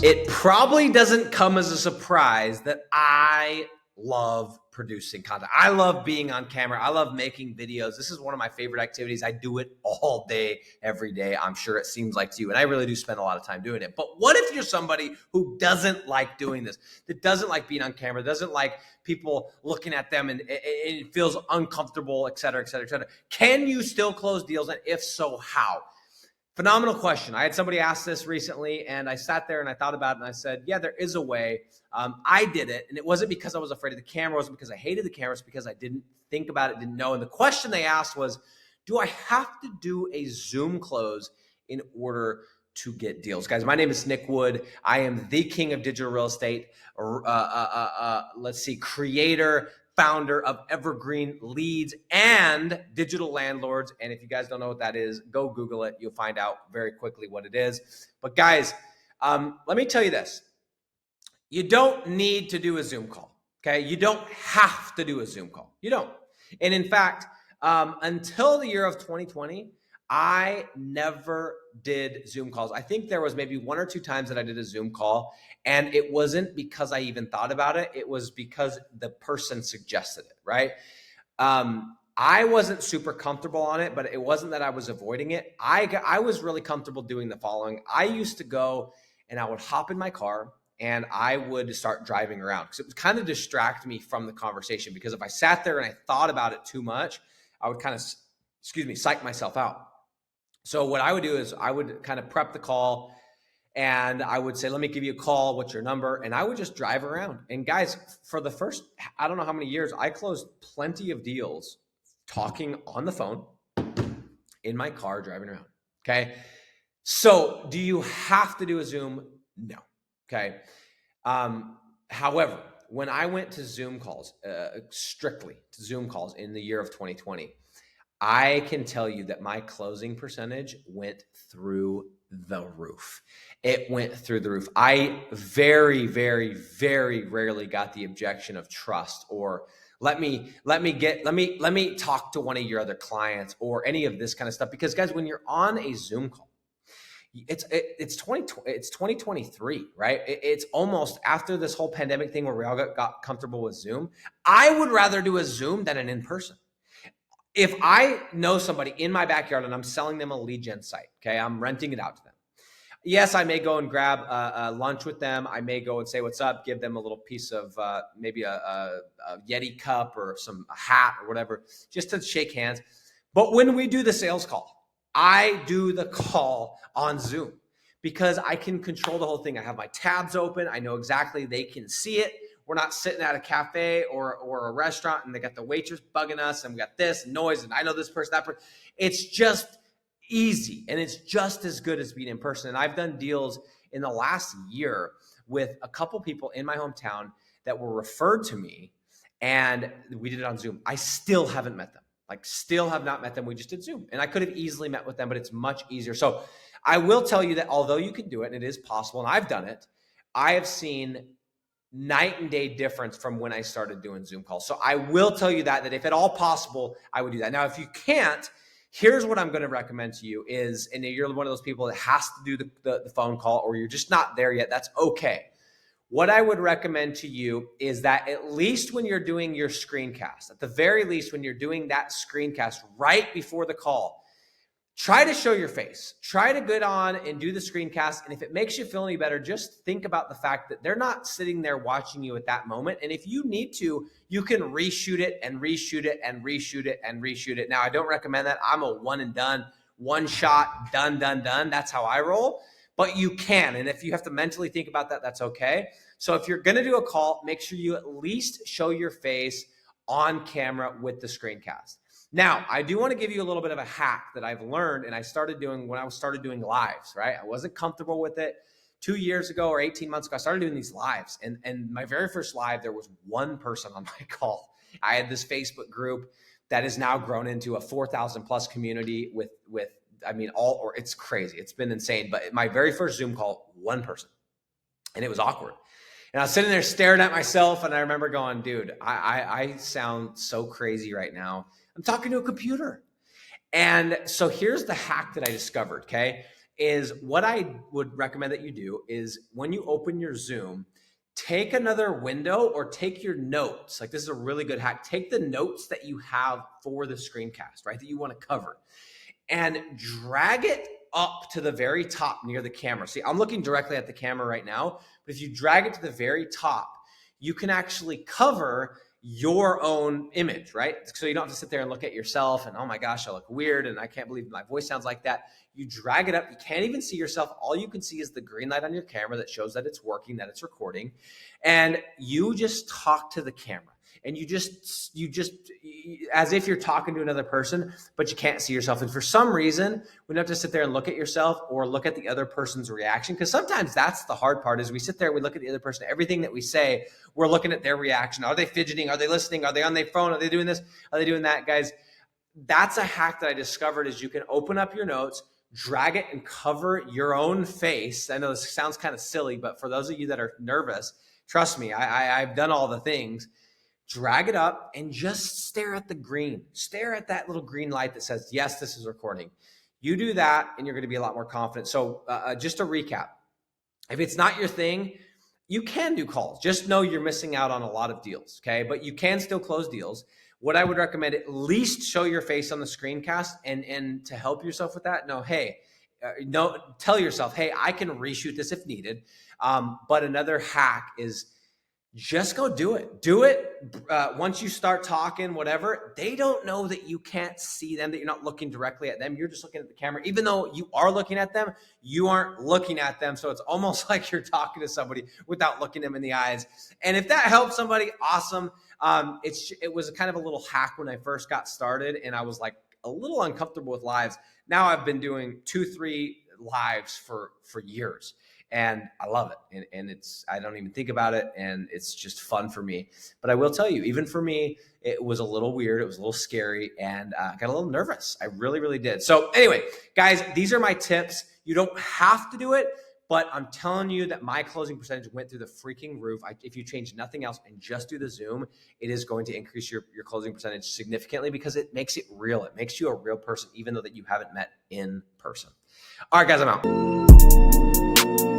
It probably doesn't come as a surprise that I love producing content. I love being on camera. I love making videos. This is one of my favorite activities. I do it all day, every day. I'm sure it seems like to you. And I really do spend a lot of time doing it. But what if you're somebody who doesn't like doing this, that doesn't like being on camera, doesn't like people looking at them and it feels uncomfortable, et cetera, et cetera, et cetera. Can you still close deals? And if so, how? Phenomenal question. I had somebody ask this recently, and I sat there and I thought about it, and I said, yeah, there is a way. I did it, and it wasn't because I was afraid of the camera. It wasn't because I hated the camera. It's because I didn't think about it, didn't know. And the question they asked was, do I have to do a Zoom close in order to get deals? Guys, my name is Nick Wood. I am the king of digital real estate. Creator, founder of Evergreen Leads and Digital Landlords. And if you guys don't know what that is, go Google it. You'll find out very quickly what it is. But guys, let me tell you this. You don't need to do a Zoom call, okay? You don't have to do a Zoom call. You don't. And in fact, until the year of 2020, I never did Zoom calls. I think there was maybe 1 or 2 times that I did a Zoom call, and it wasn't because I even thought about it. It was because the person suggested it, right? I wasn't super comfortable on it, but it wasn't that I was avoiding it. I was really comfortable doing the following. I used to go and I would hop in my car and I would start driving around because it would kind of distract me from the conversation, because if I sat there and I thought about it too much, I would kind of, psych myself out. So what I would do is I would kind of prep the call and I would say, let me give you a call. What's your number? And I would just drive around. And guys, for the first, I don't know how many years, I closed plenty of deals talking on the phone in my car, driving around. Okay. So do you have to do a Zoom? No. Okay. However, when I went to Zoom calls, strictly to Zoom calls in the year of 2020, I can tell you that my closing percentage went through the roof. It went through the roof. I very, very, very rarely got the objection of trust or let me talk to one of your other clients or any of this kind of stuff. Because guys, when you're on a Zoom call, it's 2023, right? It's almost after this whole pandemic thing where we all got comfortable with Zoom. I would rather do a Zoom than an in-person. If I know somebody in my backyard and I'm selling them a lead gen site, okay, I'm renting it out to them. Yes, I may go and grab lunch with them. I may go and say, what's up, give them a little piece of maybe a Yeti cup or a hat or whatever, just to shake hands. But when we do the sales call, I do the call on Zoom because I can control the whole thing. I have my tabs open. I know exactly they can see it. We're not sitting at a cafe or a restaurant and they got the waitress bugging us and we got this noise and I know this person, that person. It's just easy and it's just as good as being in person. And I've done deals in the last year with a couple people in my hometown that were referred to me and we did it on Zoom. I still haven't met them. Still have not met them. We just did Zoom and I could have easily met with them, but it's much easier. So I will tell you that although you can do it and it is possible and I've done it, I have seen night and day difference from when I started doing Zoom calls. So I will tell you that if at all possible, I would do that. Now, if you can't, here's what I'm going to recommend to you is, and you're one of those people that has to do the phone call or you're just not there yet, that's okay. What I would recommend to you is that at least when you're doing your screencast, at the very least when you're doing that screencast right before the call, try to show your face. Try to get on and do the screencast. And if it makes you feel any better, just think about the fact that they're not sitting there watching you at that moment. And if you need to, you can reshoot it and reshoot it and reshoot it and reshoot it. Now, I don't recommend that. I'm a one and done, one shot, done. That's how I roll. But you can. And if you have to mentally think about that, that's okay. So if you're going to do a call, make sure you at least show your face on camera with the screencast. Now, I do want to give you a little bit of a hack that I've learned and I started doing when I started doing lives, right? I wasn't comfortable with it 2 years ago or 18 months ago. I started doing these lives and my very first live, there was one person on my call. I had this Facebook group that has now grown into a 4,000 plus community with it's crazy. It's been insane. But my very first Zoom call, one person, and it was awkward. And I was sitting there staring at myself and I remember going, dude, I sound so crazy right now. I'm talking to a computer. And so here's the hack that I discovered, okay? is what I would recommend that you do is when you open your Zoom, take another window or take your notes. Like, this is a really good hack. Take the notes that you have for the screencast, right? That you want to cover, and drag it up to the very top near the camera. See, I'm looking directly at the camera right now, but if you drag it to the very top, you can actually cover your own image, right? So you don't have to sit there and look at yourself and, oh my gosh, I look weird and I can't believe my voice sounds like that. You drag it up. You can't even see yourself. All you can see is the green light on your camera that shows that it's working, that it's recording. And you just talk to the camera. And you just as if you're talking to another person, but you can't see yourself. And for some reason, we don't have to sit there and look at yourself or look at the other person's reaction. Because sometimes that's the hard part, is we sit there, we look at the other person, everything that we say, we're looking at their reaction. Are they fidgeting? Are they listening? Are they on their phone? Are they doing this? Are they doing that? Guys, that's a hack that I discovered, is you can open up your notes, drag it and cover your own face. I know this sounds kind of silly, but for those of you that are nervous, trust me, I've done all the things. Drag it up and just stare at the green. Stare at that little green light that says, yes, this is recording. You do that and you're going to be a lot more confident. So just to recap, if it's not your thing, you can do calls. Just know you're missing out on a lot of deals, okay? But you can still close deals. What I would recommend, at least show your face on the screencast, and to help yourself with that, tell yourself, hey, I can reshoot this if needed. But another hack is, just go do it. Do it. Once you start talking, whatever, they don't know that you can't see them, that you're not looking directly at them. You're just looking at the camera. Even though you are looking at them, you aren't looking at them. So it's almost like you're talking to somebody without looking them in the eyes. And if that helps somebody, awesome. It was kind of a little hack when I first got started, and I was like a little uncomfortable with lives. Now I've been doing 2-3 lives for years. And I love it. And I don't even think about it. And it's just fun for me. But I will tell you, even for me, it was a little weird. It was a little scary, and I got a little nervous. I really, really did. So anyway, guys, these are my tips. You don't have to do it, but I'm telling you that my closing percentage went through the freaking roof. If you change nothing else and just do the Zoom, it is going to increase your closing percentage significantly, because it makes it real. It makes you a real person, even though that you haven't met in person. All right, guys, I'm out.